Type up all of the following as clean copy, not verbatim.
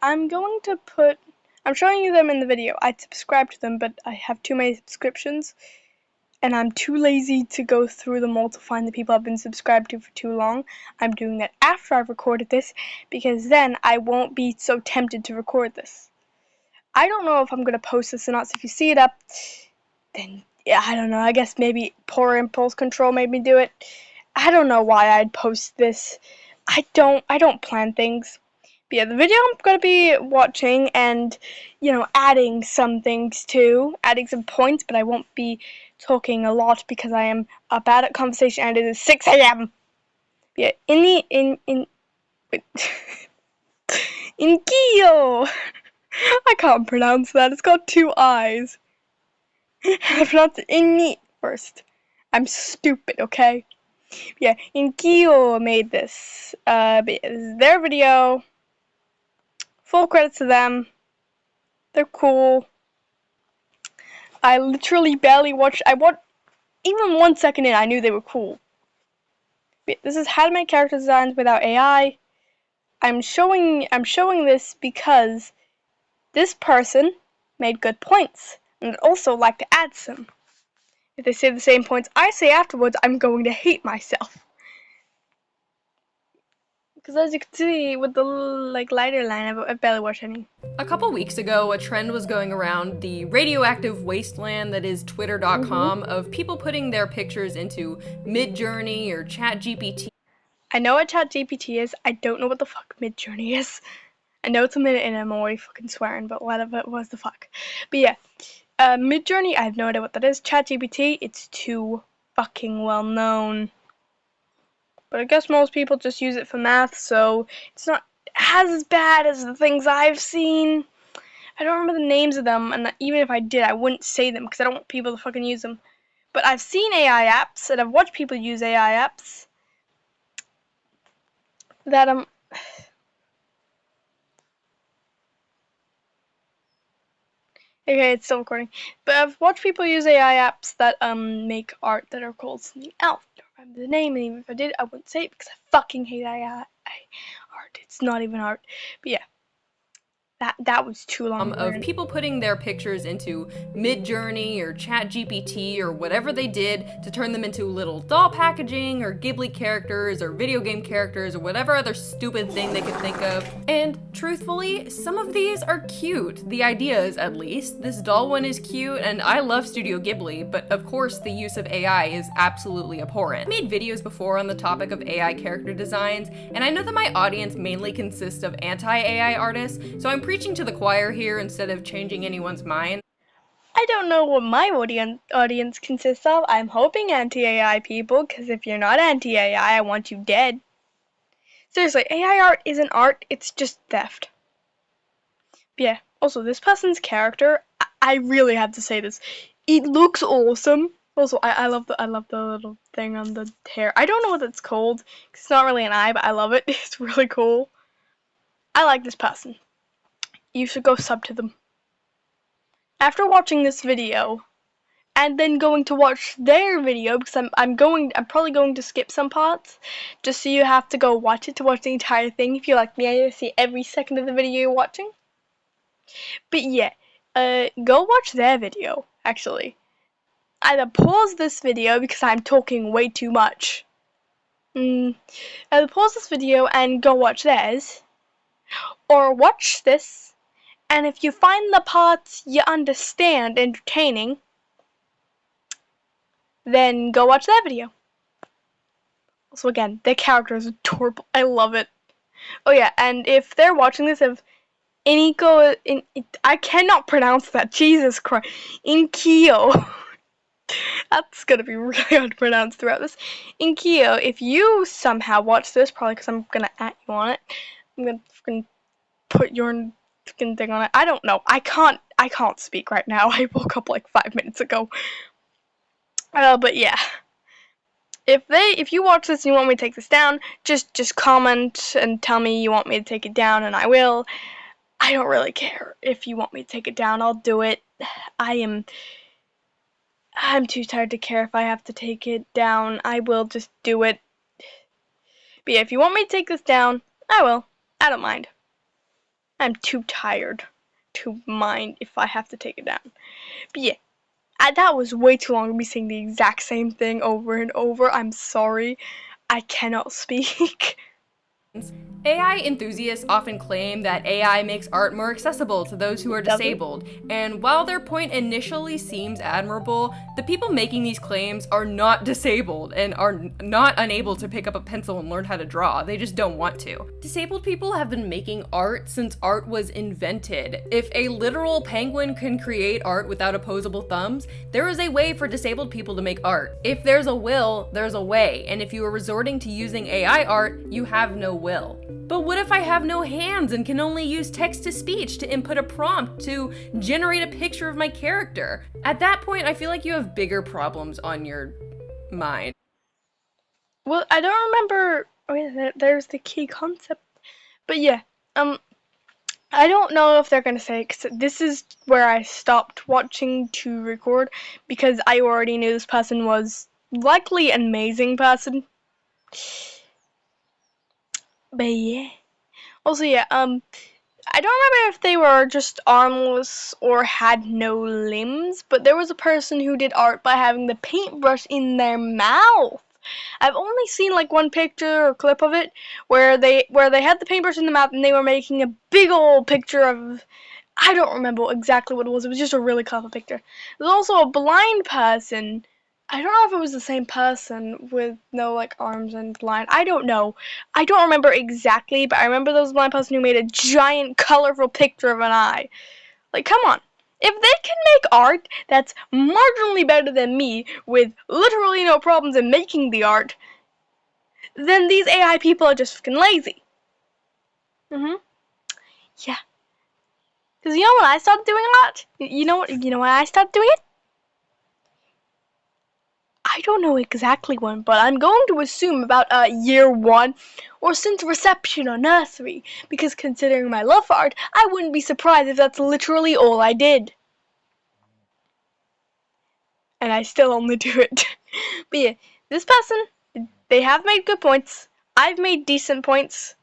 I'm showing you them in the video. I subscribe to them, but I have too many subscriptions, and I'm too lazy to go through them all to find the people I've been subscribed to for too long. I'm doing that after I've recorded this, because then I won't be so tempted to record this. I don't know if I'm going to post this or not, so if you see it up, then, yeah, I don't know, I guess maybe poor impulse control made me do it. I don't know why I'd post this. I don't plan things. But yeah, the video I'm going to be watching and, adding some things to, adding some points, but I won't be talking a lot because I am bad at conversation and it is 6 a.m. Yeah, in Kyo! I can't pronounce that, it's got 2 I's. I pronounce it in first. I'm stupid, okay? Yeah, Inkyo made this. But this is their video. Full credits to them. They're cool. I literally barely watched. Even 1 second in, I knew they were cool. But this is how to make character designs without AI. I'm showing this because this person made good points, and I'd also like to add some. If they say the same points I say afterwards, I'm going to hate myself. Because as you can see, with the lighter line, I've barely watched any. A couple weeks ago, a trend was going around the radioactive wasteland that is Twitter.com of people putting their pictures into Midjourney or ChatGPT. I know what ChatGPT is. I don't know what the fuck Midjourney is. I know it's a minute and I'm already fucking swearing, but whatever it was the fuck. But yeah, Midjourney, I have no idea what that is. ChatGPT, it's too fucking well known. But I guess most people just use it for math, so it's not as bad as the things I've seen. I don't remember the names of them, and even if I did, I wouldn't say them because I don't want people to fucking use them. But I've seen AI apps, and I've watched people use AI apps that okay, it's still recording. But I've watched people use AI apps that make art that are called something else. I don't remember the name, and even if I did, I wouldn't say it because I fucking hate AI art. It's not even art. But yeah. That was too long. Of people putting their pictures into Midjourney or ChatGPT or whatever they did to turn them into little doll packaging or Ghibli characters or video game characters or whatever other stupid thing they could think of. And truthfully, some of these are cute. The ideas, at least. This doll one is cute, and I love Studio Ghibli, but of course the use of AI is absolutely abhorrent. I made videos before on the topic of AI character designs, and I know that my audience mainly consists of anti-AI artists, so I'm preaching to the choir here instead of changing anyone's mind. I don't know what my audience consists of. I'm hoping anti-AI people, because if you're not anti-AI, I want you dead. Seriously, AI art isn't art, it's just theft. But yeah, also, this person's character, I really have to say this. It looks awesome. Also, I love the little thing on the hair. I don't know what it's called, 'cause it's not really an eye, but I love it. It's really cool. I like this person. You should go sub to them. After watching this video, and then going to watch their video, because I'm probably going to skip some parts, just so you have to go watch it to watch the entire thing. If you're like me, I see every second of the video you're watching. But yeah, go watch their video, actually. Either pause this video because I'm talking way too much. Either pause this video and go watch theirs, or watch this, and if you find the parts you understand entertaining, then go watch that video. Also, again, their character is adorable. I love it. Oh yeah, and if they're watching this, if I cannot pronounce that. Jesus Christ. Inkyo. That's gonna be really hard to pronounce throughout this. Inkyo, if you somehow watch this, probably because I'm gonna at you on it, I'm gonna fucking put your fucking thing on it. I don't know. I can't speak right now. I woke up like 5 minutes ago. But yeah. If you watch this and you want me to take this down, just comment and tell me you want me to take it down, and I will. I don't really care if you want me to take it down. I'll do it. I'm too tired to care if I have to take it down. I will just do it. But yeah, if you want me to take this down, I will. I don't mind. I'm too tired to mind if I have to take it down. But yeah, that was way too long to be saying the exact same thing over and over. I'm sorry. I cannot speak. AI enthusiasts often claim that AI makes art more accessible to those who are Does it? disabled, and while their point initially seems admirable, the people making these claims are not disabled and are not unable to pick up a pencil and learn how to draw. They just don't want to. Disabled people have been making art since art was invented. If a literal penguin can create art without opposable thumbs, there is a way for disabled people to make art. If there's a will, there's a way, and if you are resorting to using AI art, you have no will. But what if I have no hands and can only use text-to-speech to input a prompt to generate a picture of my character? At that point, I feel like you have bigger problems on your mind. Well, I don't remember. Oh yeah, there's the key concept. But yeah, I don't know if they're gonna say, because this is where I stopped watching to record, because I already knew this person was likely an amazing person. But yeah. Also, yeah, I don't remember if they were just armless or had no limbs, but there was a person who did art by having the paintbrush in their mouth. I've only seen like one picture or clip of it where they had the paintbrush in the mouth and they were making a big old picture of, I don't remember exactly what it was. It was just a really clever picture. There's also a blind person. I don't know if it was the same person with no like arms and blind. I don't know. I don't remember exactly, but I remember there was a blind person who made a giant colorful picture of an eye. Like, come on. If they can make art that's marginally better than me with literally no problems in making the art, then these AI people are just fucking lazy. Yeah. Because you know when I started doing art? You know when I started doing it? I don't know exactly when, but I'm going to assume about year 1 or since reception or nursery, because considering my love for art, I wouldn't be surprised if that's literally all I did. And I still only do it. But yeah, this person, they have made good points. I've made decent points.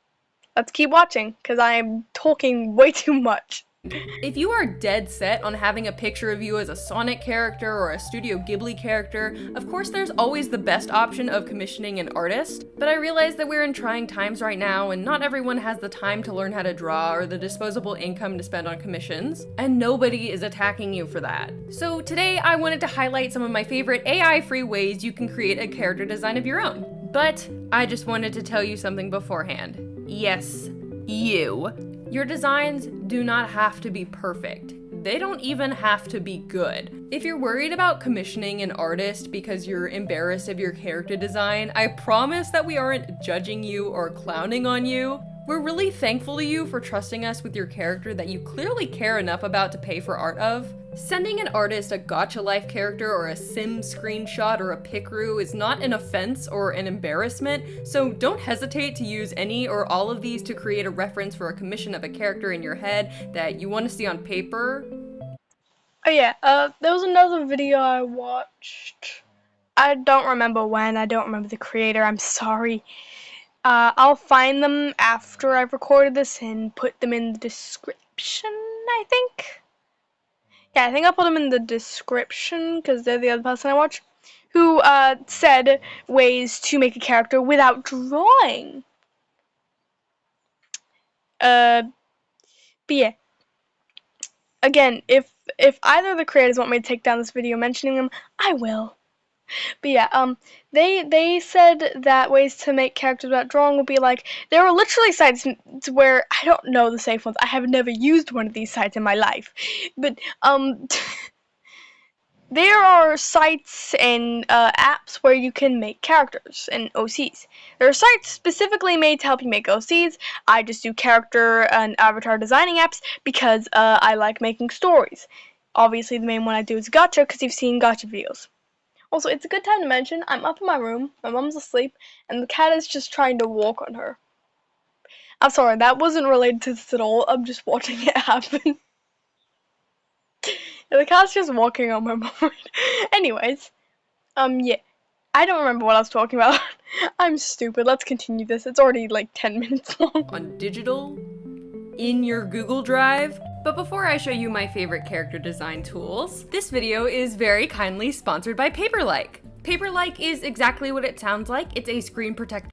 Let's keep watching, because I am talking way too much. If you are dead set on having a picture of you as a Sonic character or a Studio Ghibli character, of course there's always the best option of commissioning an artist, but I realize that we're in trying times right now and not everyone has the time to learn how to draw or the disposable income to spend on commissions, and nobody is attacking you for that. So today I wanted to highlight some of my favorite AI-free ways you can create a character design of your own. But I just wanted to tell you something beforehand. Yes, you. Your designs do not have to be perfect. They don't even have to be good. If you're worried about commissioning an artist because you're embarrassed of your character design, I promise that we aren't judging you or clowning on you. We're really thankful to you for trusting us with your character that you clearly care enough about to pay for art of. Sending an artist a Gacha Life character or a sim screenshot or a picru is not an offense or an embarrassment, so don't hesitate to use any or all of these to create a reference for a commission of a character in your head that you want to see on paper. Oh yeah, there was another video I watched. I don't remember when, I don't remember the creator, I'm sorry. I'll find them after I've recorded this and put them in the description, I think. Yeah, I think I'll put them in the description because they're the other person I watched who said ways to make a character without drawing. But yeah. Again, if either of the creators want me to take down this video mentioning them, I will. But yeah, they said that ways to make characters without drawing would be like, there are literally sites where, I don't know the safe ones, I have never used one of these sites in my life, but there are sites and apps where you can make characters and OCs. There are sites specifically made to help you make OCs. I just do character and avatar designing apps because I like making stories. Obviously, the main one I do is Gacha because you've seen Gacha videos. Also, it's a good time to mention, I'm up in my room, my mom's asleep, and the cat is just trying to walk on her. I'm sorry, that wasn't related to this at all, I'm just watching it happen. The cat's just walking on my mom. Anyways, yeah. I don't remember what I was talking about. I'm stupid, let's continue this. It's already like 10 minutes long. On digital in your Google Drive. But before I show you my favorite character design tools, this video is very kindly sponsored by Paperlike. Paperlike is exactly what it sounds like. It's a screen protector.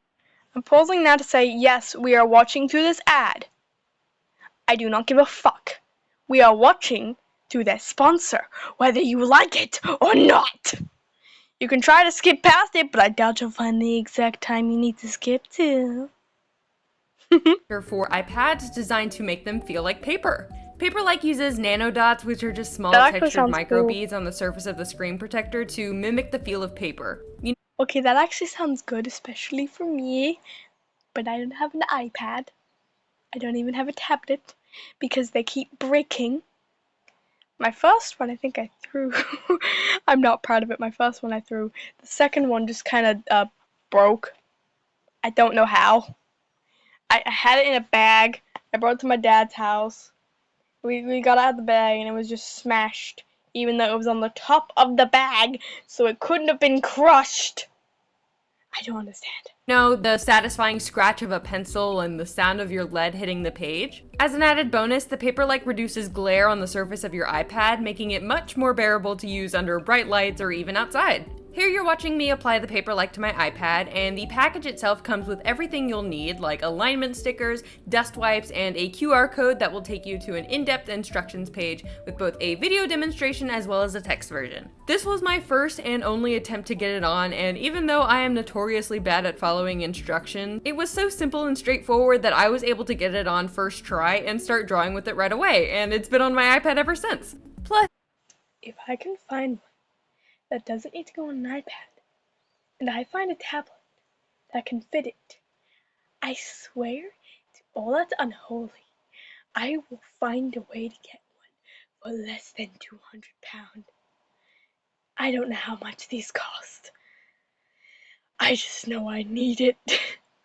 I'm pausing now to say, yes, we are watching through this ad. I do not give a fuck. We are watching through their sponsor, whether you like it or not. You can try to skip past it, but I doubt you'll find the exact time you need to skip to. For iPads designed to make them feel like paper. Paperlike uses nanodots, which are just small textured microbeads on the surface of the screen protector to mimic the feel of paper. Okay, that actually sounds good, especially for me, but I don't have an iPad. I don't even have a tablet because they keep breaking. My first one, I think I threw. I'm not proud of it. My first one I threw. The second one just kind of broke. I don't know how. I had it in a bag. I brought it to my dad's house. We got out of the bag and it was just smashed, even though it was on the top of the bag, so it couldn't have been crushed. I don't understand. No, the satisfying scratch of a pencil and the sound of your lead hitting the page. As an added bonus, the Paperlike reduces glare on the surface of your iPad, making it much more bearable to use under bright lights or even outside. Here you're watching me apply the Paperlike to my iPad, and the package itself comes with everything you'll need, like alignment stickers, dust wipes, and a QR code that will take you to an in-depth instructions page with both a video demonstration as well as a text version. This was my first and only attempt to get it on, and even though I am notoriously bad at following instructions, it was so simple and straightforward that I was able to get it on first try and start drawing with it right away, and it's been on my iPad ever since. Plus, if I can find one that doesn't need to go on an iPad, and I find a tablet that can fit it, I swear to all that's unholy, I will find a way to get one for less than £200. I don't know how much these cost. I just know I need it.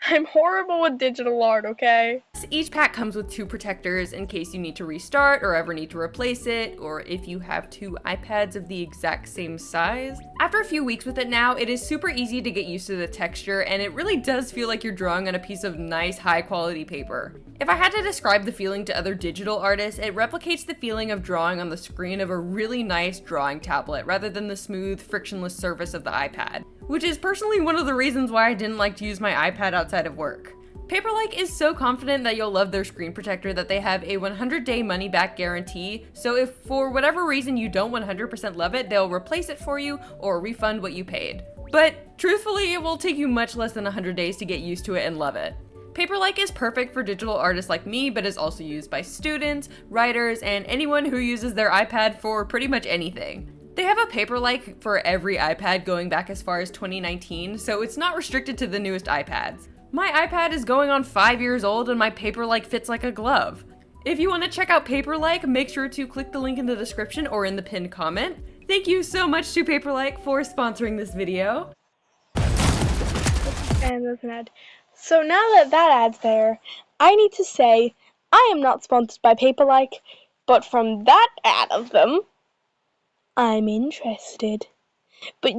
I'm horrible with digital art, okay? each pack comes with 2 protectors in case you need to restart or ever need to replace it, or if you have 2 iPads of the exact same size. After a few weeks with it now, it is super easy to get used to the texture, and it really does feel like you're drawing on a piece of nice, high-quality paper. If I had to describe the feeling to other digital artists, it replicates the feeling of drawing on the screen of a really nice drawing tablet rather than the smooth, frictionless surface of the iPad, which is personally one of the reasons why I didn't like to use my iPad outside of work. Paperlike is so confident that you'll love their screen protector that they have a 100-day money-back guarantee, so if for whatever reason you don't 100% love it, they'll replace it for you or refund what you paid. But truthfully, it will take you much less than 100 days to get used to it and love it. Paperlike is perfect for digital artists like me, but is also used by students, writers, and anyone who uses their iPad for pretty much anything. They have a Paperlike for every iPad going back as far as 2019, so it's not restricted to the newest iPads. My iPad is going on 5 years old and my Paperlike fits like a glove. If you want to check out Paperlike, make sure to click the link in the description or in the pinned comment. Thank you so much to Paperlike for sponsoring this video. And there's an ad. So now that that ad's there, I need to say I am not sponsored by Paperlike, but from that ad of them, I'm interested. But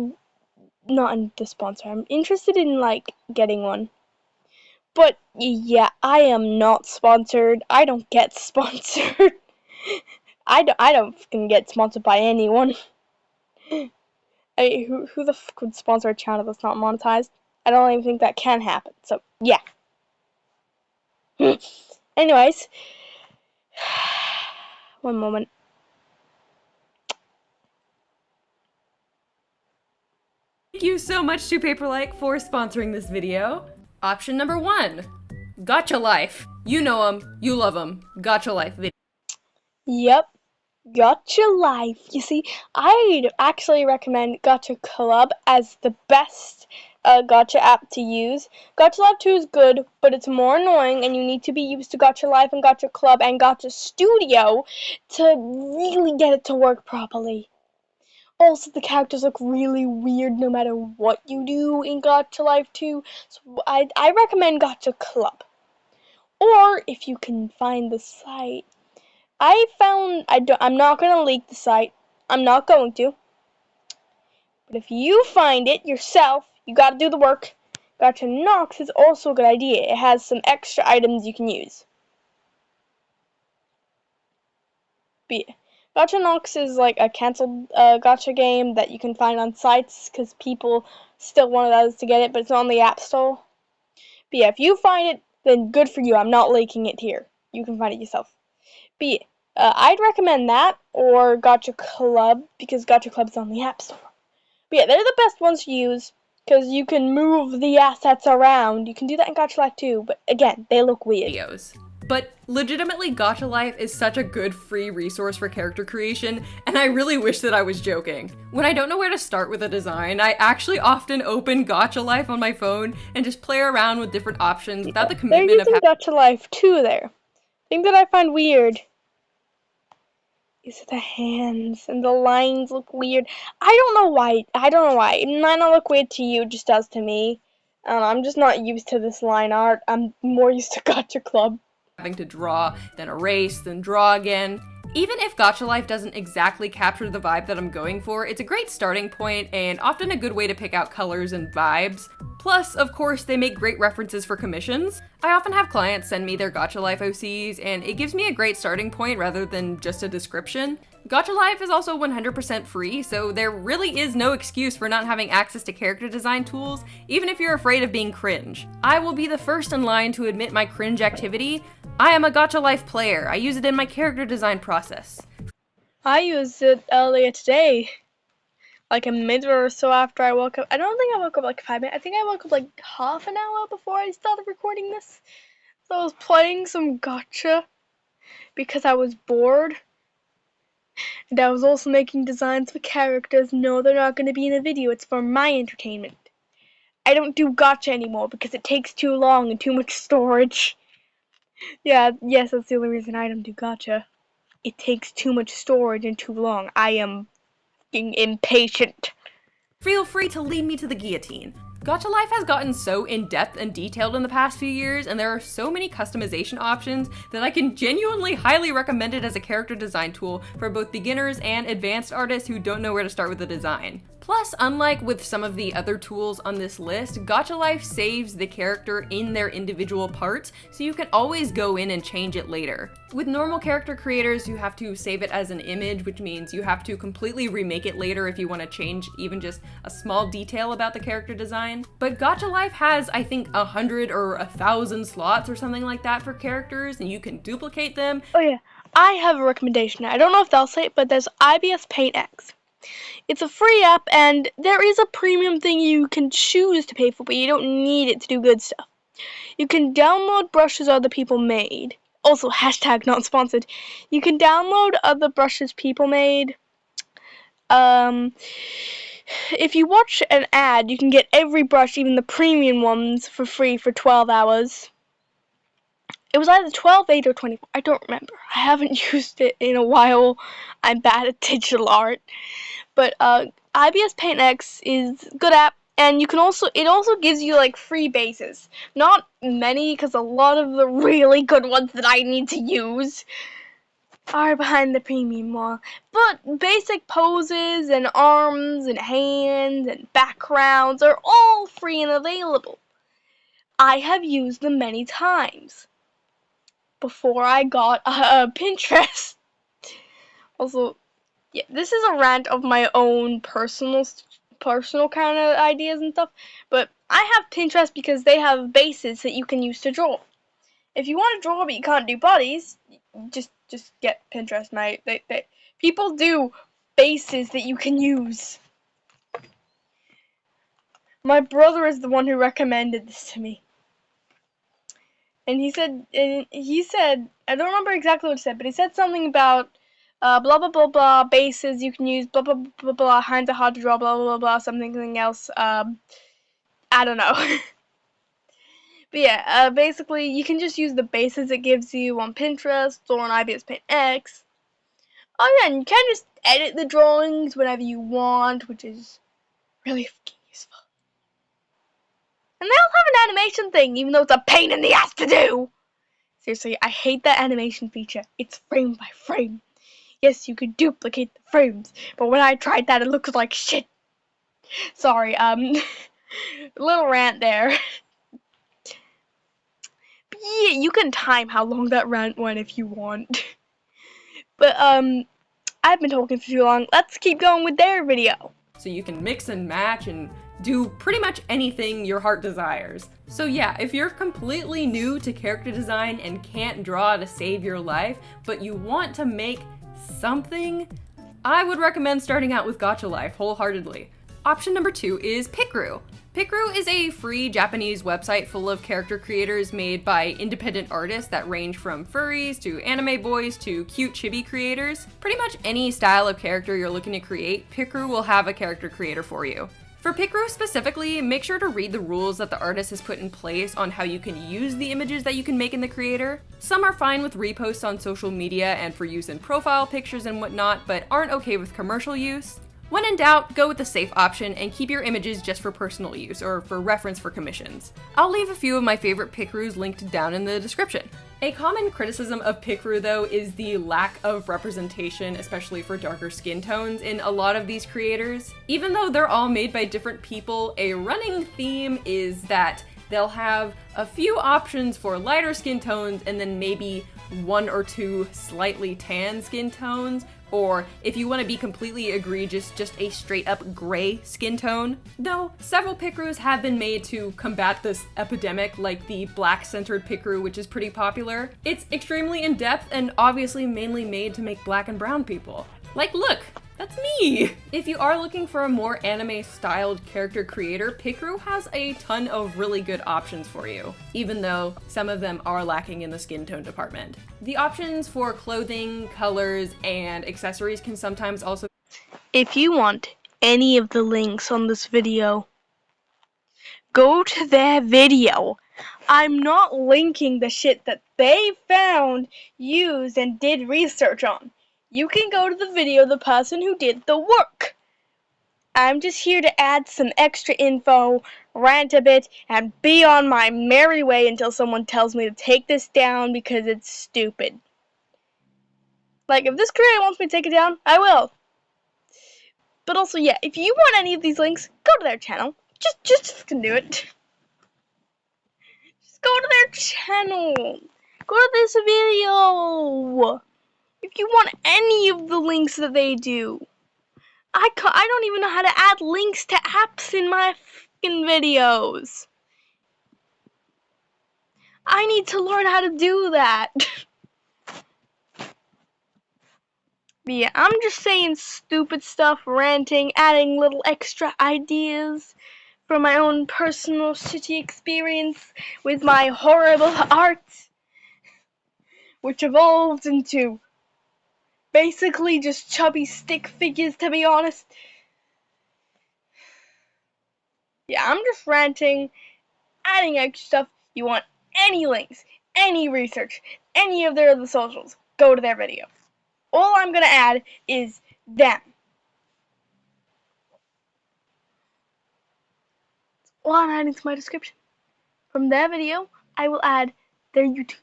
not in the sponsor. I'm interested in, like, getting one. But yeah, I am not sponsored. I don't get sponsored. I don't fucking get sponsored by anyone. Who the fuck would sponsor a channel that's not monetized? I don't even think that can happen. So yeah. Anyways, one moment. Thank you so much to Paperlike for sponsoring this video. Option number 1, Gotcha Life. You know 'em, you love 'em. Gotcha Life video. Yep. Gotcha Life. You see, I'd actually recommend Gotcha Club as the best Gotcha app to use. Gotcha Life 2 is good, but it's more annoying, and you need to be used to Gotcha Life and Gotcha Club and Gotcha Studio to really get it to work properly. Also, the characters look really weird no matter what you do in Gotcha Life 2, so I recommend Gotcha Club. Or, if you can find the site, I'm not going to leak the site. I'm not going to. But if you find it yourself, you gotta do the work. Gotcha Nox is also a good idea. It has some extra items you can use. But yeah, Gacha Nox is like a cancelled gacha game that you can find on sites because people still wanted us to get it, but it's not on the App Store. But yeah, if you find it, then good for you. I'm not linking it here. You can find it yourself. But yeah, I'd recommend that or Gacha Club because Gacha Club is on the App Store. But yeah, they're the best ones to use because you can move the assets around. You can do that in Gacha Life too, but again, they look weird. Videos. But legitimately, Gacha Life is such a good free resource for character creation, and I really wish that I was joking. When I don't know where to start with a design, I actually often open Gacha Life on my phone and just play around with different options without the commitment of having Gacha Life too there. Thing that I find weird is the hands and the lines look weird. I don't know why. It might not look weird to you, it just does to me. I'm just not used to this line art. I'm more used to Gacha Club. Having to draw, then erase, then draw again. Even if Gacha Life doesn't exactly capture the vibe that I'm going for, it's a great starting point and often a good way to pick out colors and vibes. Plus, of course, they make great references for commissions. I often have clients send me their Gacha Life OCs, and it gives me a great starting point rather than just a description. Gacha Life is also 100% free, so there really is no excuse for not having access to character design tools, even if you're afraid of being cringe. I will be the first in line to admit my cringe activity. I am a Gacha Life player. I use it in my character design process. I used it earlier today. Like a minute or so after I woke up. I don't think I woke up like 5 minutes. I think I woke up like half an hour before I started recording this. So I was playing some gacha because I was bored. And I was also making designs for characters. No, they're not going to be in a video. It's for my entertainment. I don't do gacha anymore because it takes too long and too much storage. Yeah, yes, that's the only reason I don't do gacha. It takes too much storage and too long. I am impatient. Feel free to lead me to the guillotine. Gacha Life has gotten so in-depth and detailed in the past few years, and there are so many customization options that I can genuinely highly recommend it as a character design tool for both beginners and advanced artists who don't know where to start with a design. Plus, unlike with some of the other tools on this list, Gacha Life saves the character in their individual parts, so you can always go in and change it later. With normal character creators, you have to save it as an image, which means you have to completely remake it later if you want to change even just a small detail about the character design. But Gacha Life has, I think, 100 or 1,000 slots or something like that for characters, and you can duplicate them. Oh yeah, I have a recommendation. I don't know if they'll say it, but there's IBS Paint X. It's a free app, and there is a premium thing you can choose to pay for, but you don't need it to do good stuff. You can download brushes other people made. Also, hashtag not sponsored. You can download other brushes people made. If you watch an ad, you can get every brush, even the premium ones, for free for 12 hours. It was either 12, 8, or 24. I don't remember. I haven't used it in a while. I'm bad at digital art. But IBS Paint X is a good app, and it also gives you like free bases. Not many, because a lot of the really good ones that I need to use are behind the premium wall. But basic poses and arms and hands and backgrounds are all free and available. I have used them many times before I got Pinterest. Also, yeah, this is a rant of my own personal kind of ideas and stuff, but I have Pinterest because they have bases that you can use to draw. If you want to draw but you can't do bodies, just get Pinterest, mate. People do bases that you can use. My brother is the one who recommended this to me. And he said, I don't remember exactly what he said, but he said something about blah blah blah blah bases you can use, blah blah blah blah hands are hard to draw, blah blah blah blah something else. I don't know. But yeah, basically you can just use the bases it gives you on Pinterest or on IBS Paint X. Oh yeah, and you can just edit the drawings whenever you want, which is really fucking useful. And they also have an animation thing, even though it's a pain in the ass to do. Seriously, I hate that animation feature. It's frame by frame. Yes, you could duplicate the frames, but when I tried that, it looked like shit. Sorry, little rant there. But yeah, you can time how long that rant went if you want. But I've been talking for too long. Let's keep going with their video. So you can mix and match and do pretty much anything your heart desires. So yeah, if you're completely new to character design and can't draw to save your life, but you want to make something, I would recommend starting out with Gacha Life wholeheartedly. Option number 2 is Pikru. Pikru is a free Japanese website full of character creators made by independent artists that range from furries to anime boys to cute chibi creators. Pretty much any style of character you're looking to create, Pikru will have a character creator for you. For Pikru specifically, make sure to read the rules that the artist has put in place on how you can use the images that you can make in the creator. Some are fine with reposts on social media and for use in profile pictures and whatnot, but aren't okay with commercial use. When in doubt, go with the safe option and keep your images just for personal use or for reference for commissions. I'll leave a few of my favorite Pikrus linked down in the description. A common criticism of Pikru though is the lack of representation, especially for darker skin tones in a lot of these creators. Even though they're all made by different people, a running theme is that they'll have a few options for lighter skin tones and then maybe 1 or 2 slightly tan skin tones, or if you want to be completely egregious, just a straight up gray skin tone. Though several Pikrus have been made to combat this epidemic, like the black centered Pikru, which is pretty popular. It's extremely in-depth and obviously mainly made to make black and brown people. Like, look, that's me! If you are looking for a more anime-styled character creator, Pikru has a ton of really good options for you, even though some of them are lacking in the skin tone department. The options for clothing, colors, and accessories can sometimes also... If you want any of the links on this video, go to their video. I'm not linking the shit that they found, used, and did research on. You can go to the video of the person who did the work. I'm just here to add some extra info, rant a bit, and be on my merry way until someone tells me to take this down because it's stupid. Like, if this creator wants me to take it down, I will. But also, yeah, if you want any of these links, go to their channel. Just fucking do it. Just go to their channel. Go to this video. If you want any of the links that they do. I don't even know how to add links to apps in my fucking videos. I need to learn how to do that. But yeah, I'm just saying stupid stuff, ranting, adding little extra ideas from my own personal shitty experience with my horrible art, which evolved into basically just chubby stick figures, to be honest. Yeah, I'm just ranting, adding extra stuff. You want any links, any research, any of their other socials, go to their video. All I'm gonna add is them. All I'm adding to my description. From their video, I will add their YouTube.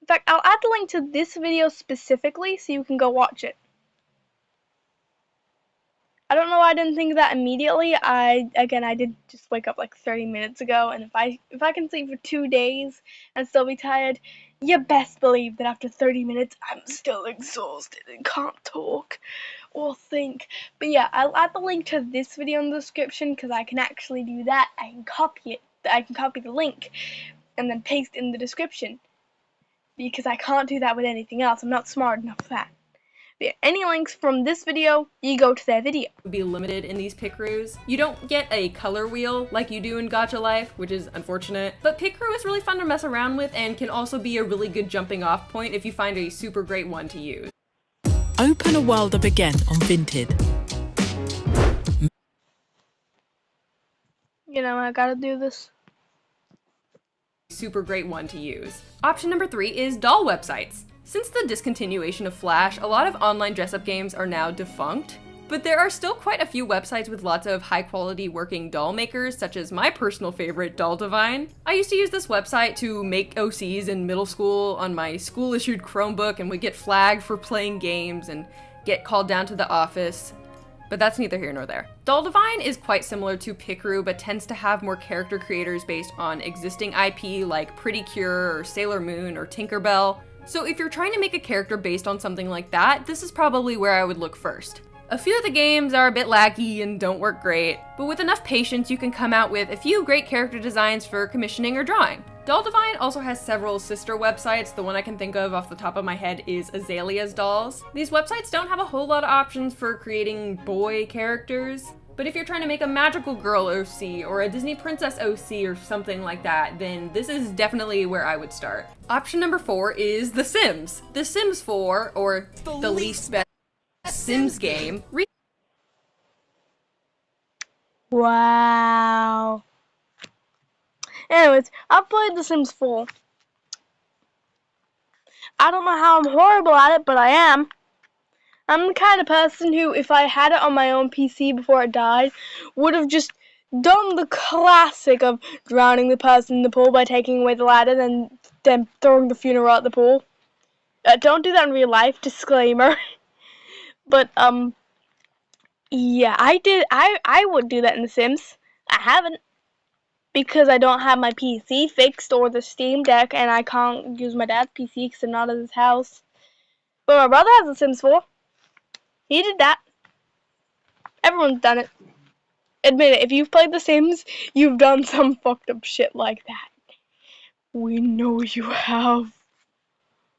In fact, I'll add the link to this video specifically so you can go watch it. I don't know why I didn't think of that immediately. I did just wake up like 30 minutes ago, and if I can sleep for 2 days and still be tired, you best believe that after 30 minutes I'm still exhausted and can't talk or think. But yeah, I'll add the link to this video in the description because I can actually do that. I can copy it. I can copy the link and then paste in the description because I can't do that with anything else. I'm not smart enough for that. But yeah, any links from this video, you go to their video. Be limited in these Pikrus. You don't get a color wheel like you do in Gacha Life, which is unfortunate, but Pikru is really fun to mess around with and can also be a really good jumping off point if you find a super great one to use. Open a world up again on Vinted. You know, I gotta do this. Super great one to use. Option number 3 is doll websites. Since the discontinuation of Flash, a lot of online dress-up games are now defunct, but there are still quite a few websites with lots of high-quality working doll makers, such as my personal favorite, Doll Divine. I used to use this website to make OCs in middle school on my school-issued Chromebook and would get flagged for playing games and get called down to the office. But that's neither here nor there. Doll Divine is quite similar to Pikru, but tends to have more character creators based on existing IP like Pretty Cure or Sailor Moon or Tinkerbell. So if you're trying to make a character based on something like that, this is probably where I would look first. A few of the games are a bit laggy and don't work great, but with enough patience you can come out with a few great character designs for commissioning or drawing. Doll Divine also has several sister websites. The one I can think of off the top of my head is Azalea's Dolls. These websites don't have a whole lot of options for creating boy characters, but if you're trying to make a magical girl OC or a Disney princess OC or something like that, then this is definitely where I would start. Option number 4 is The Sims. The Sims 4, or the least best Sims game. Wow. Anyways, I've played The Sims 4. I don't know how I'm horrible at it, but I am. I'm the kind of person who, if I had it on my own PC before it died, would have just done the classic of drowning the person in the pool by taking away the ladder and then throwing the funeral at the pool. Don't do that in real life, disclaimer. But, yeah, I would do that in The Sims. I haven't, because I don't have my PC fixed or the Steam Deck, and I can't use my dad's PC because I'm not at his house. But my brother has The Sims 4. He did that. Everyone's done it. Admit it, if you've played The Sims, you've done some fucked up shit like that. We know you have.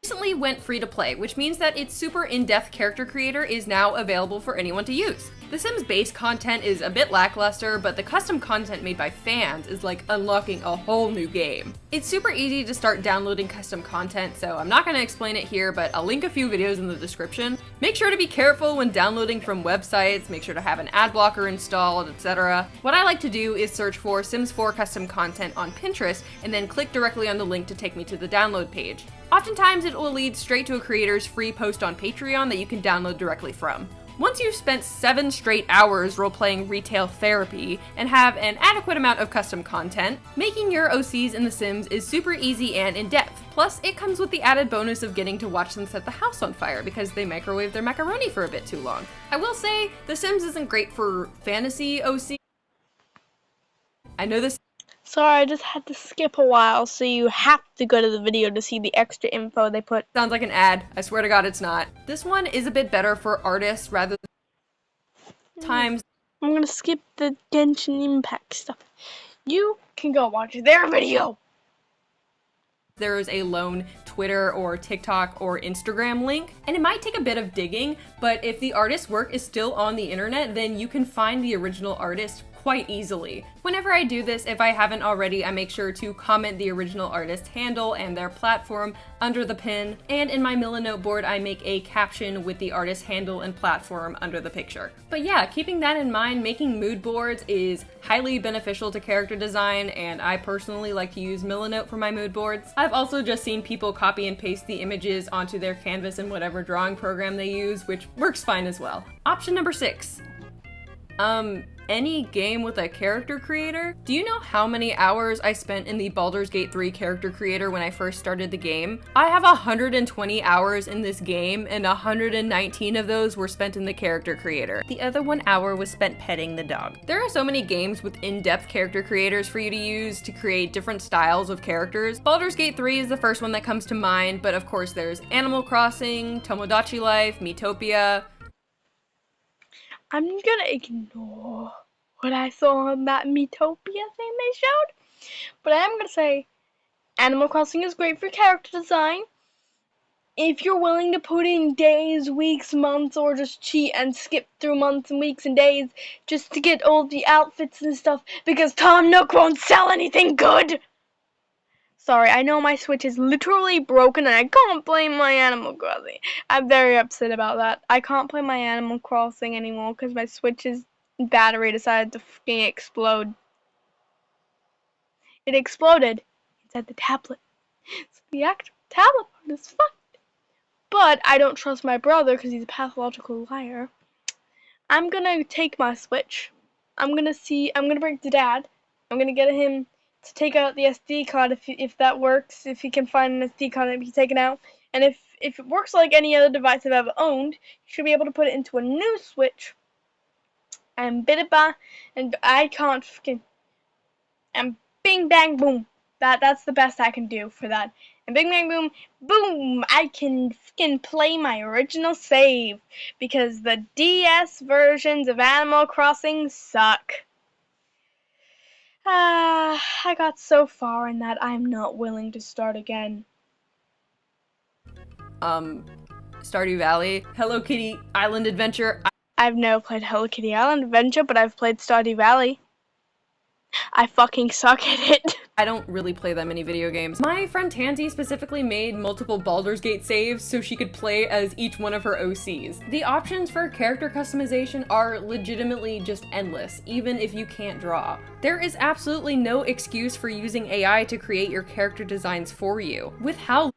Recently went free to play, which means that its super in-depth character creator is now available for anyone to use. The Sims base content is a bit lackluster, but the custom content made by fans is like unlocking a whole new game. It's super easy to start downloading custom content, so I'm not going to explain it here, but I'll link a few videos in the description. Make sure to be careful when downloading from websites, make sure to have an ad blocker installed, etc. What I like to do is search for Sims 4 custom content on Pinterest and then click directly on the link to take me to the download page. Oftentimes it will lead straight to a creator's free post on Patreon that you can download directly from. Once you've spent 7 straight hours role-playing Retail Therapy and have an adequate amount of custom content, making your OCs in The Sims is super easy and in-depth. Plus, it comes with the added bonus of getting to watch them set the house on fire because they microwave their macaroni for a bit too long. I will say, The Sims isn't great for fantasy OC. I know this. Sorry, I just had to skip a while, so you have to go to the video to see the extra info they put. Sounds like an ad. I swear to God it's not. This one is a bit better for artists rather than times. I'm gonna skip the Genshin Impact stuff. You can go watch their video. There is a lone Twitter or TikTok or Instagram link, and it might take a bit of digging, but if the artist's work is still on the internet, then you can find the original artist quite easily. Whenever I do this, if I haven't already, I make sure to comment the original artist handle and their platform under the pin, and in my Milanote board I make a caption with the artist handle and platform under the picture. But yeah, keeping that in mind, making mood boards is highly beneficial to character design, and I personally like to use Milanote for my mood boards. I've also just seen people copy and paste the images onto their canvas in whatever drawing program they use, which works fine as well. Option number 6. Any game with a character creator? Do you know how many hours I spent in the Baldur's Gate 3 character creator when I first started the game? I have 120 hours in this game, and 119 of those were spent in the character creator. The other 1 hour was spent petting the dog. There are so many games with in-depth character creators for you to use to create different styles of characters. Baldur's Gate 3 is the first one that comes to mind, but of course there's Animal Crossing, Tomodachi Life, Miitopia. I'm gonna ignore what I saw on that Miitopia thing they showed, but I am gonna say Animal Crossing is great for character design. If you're willing to put in days, weeks, months, or just cheat and skip through months and weeks and days just to get all the outfits and stuff because Tom Nook won't sell anything good. Sorry, I know my Switch is literally broken and I can't play my Animal Crossing. I'm very upset about that. I can't play my Animal Crossing anymore because my Switch's battery decided to fucking explode. It exploded inside the tablet. So the actual tablet part is fucked. But I don't trust my brother because he's a pathological liar. I'm gonna take my Switch. I'm gonna bring it to Dad. I'm gonna get him to take out the SD card if that works, if he can find an SD card and be taken out. And if it works like any other device I've ever owned, you should be able to put it into a new Switch. And I can't fucking, and bing bang boom. That's the best I can do for that. And bing bang boom, boom, I can fucking play my original save. Because the DS versions of Animal Crossing suck. I got so far in that I'm not willing to start again. Stardew Valley, Hello Kitty Island Adventure. I've never played Hello Kitty Island Adventure, but I've played Stardew Valley. I fucking suck at it. I don't really play that many video games. My friend Tansy specifically made multiple Baldur's Gate saves so she could play as each one of her OCs. The options for character customization are legitimately just endless, even if you can't draw. There is absolutely no excuse for using AI to create your character designs for you. With how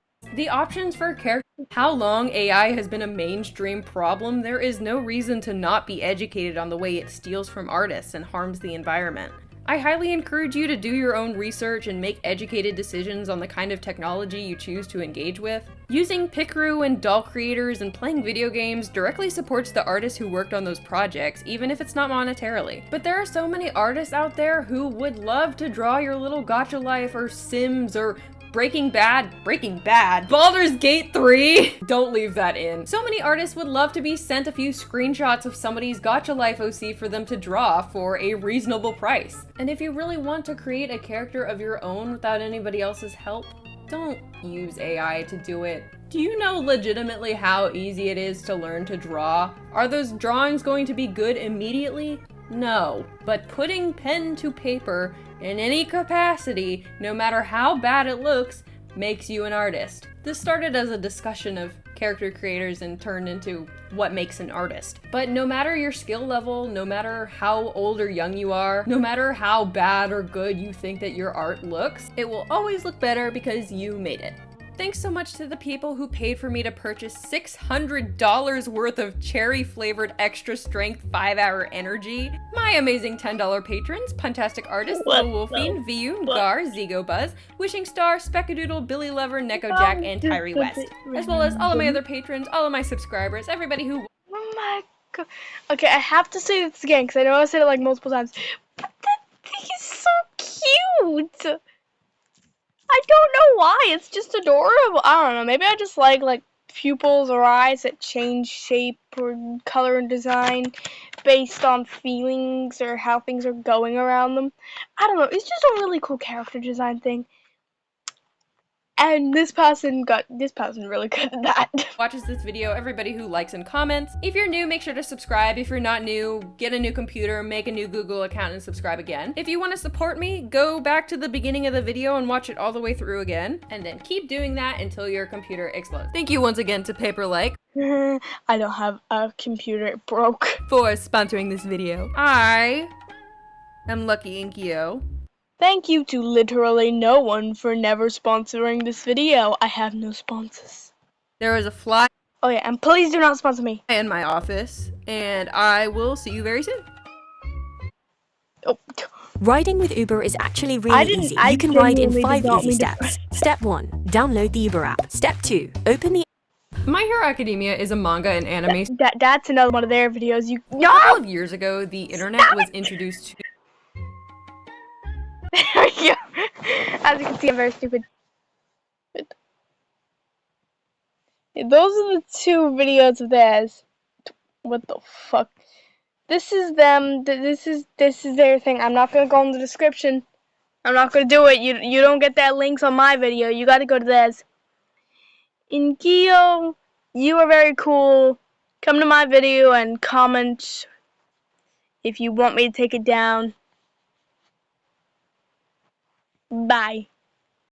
long AI has been a mainstream problem, there is no reason to not be educated on the way it steals from artists and harms the environment. I highly encourage you to do your own research and make educated decisions on the kind of technology you choose to engage with. Using Picru and doll creators and playing video games directly supports the artists who worked on those projects, even if it's not monetarily. But there are so many artists out there who would love to draw your little gacha life or Sims or Breaking Bad, Baldur's Gate 3! Don't leave that in. So many artists would love to be sent a few screenshots of somebody's gacha life OC for them to draw for a reasonable price. And if you really want to create a character of your own without anybody else's help, don't use AI to do it. Do you know legitimately how easy it is to learn to draw? Are those drawings going to be good immediately? No. But putting pen to paper in any capacity, no matter how bad it looks, makes you an artist. This started as a discussion of character creators and turned into what makes an artist. But no matter your skill level, no matter how old or young you are, no matter how bad or good you think that your art looks, it will always look better because you made it. Thanks so much to the people who paid for me to purchase $600 worth of cherry-flavored extra-strength 5-hour energy. My amazing $10 patrons, Puntastic Artist, The Wolfine, Viyun, Gar, Zigo Buzz, Wishing Star, Speckadoodle, Billy Lover, Neko Jack, and Tyree West. As well as all of my other patrons, all of my subscribers, everybody who— Oh my god. Okay, I have to say this again, because I know I said it like multiple times. But that thing is so cute! I don't know why, it's just adorable. I don't know, maybe I just like pupils or eyes that change shape or color and design based on feelings or how things are going around them. I don't know, it's just a really cool character design thing. And this person really good at that. watches this video, everybody who likes and comments. If you're new, make sure to subscribe. If you're not new, get a new computer, make a new Google account, and subscribe again. If you want to support me, go back to the beginning of the video and watch it all the way through again, and then keep doing that until your computer explodes. Thank you once again to Paperlike I don't have a computer, it broke. for sponsoring this video. I am Lucky Inkyo. Thank you to literally no one for never sponsoring this video. I have no sponsors. There is a fly Oh yeah, and please do not sponsor me. in my office, and I will see you very soon. Oh. Riding with Uber is actually I really didn't- easy. I You can ride in genuinely 5 did not easy mean to steps. Step 1, download the Uber app. Step 2, open the My Hero Academia is a manga and anime. That's another one of their videos. You A couple of years ago, the internet was introduced to There we go. As you can see, I'm very stupid. Those are the 2 videos of theirs. What the fuck? This is them. This is their thing. I'm not gonna go in the description. I'm not gonna do it. You don't get that links on my video. You gotta go to theirs. Inkyo, you are very cool. Come to my video and comment if you want me to take it down. Bye.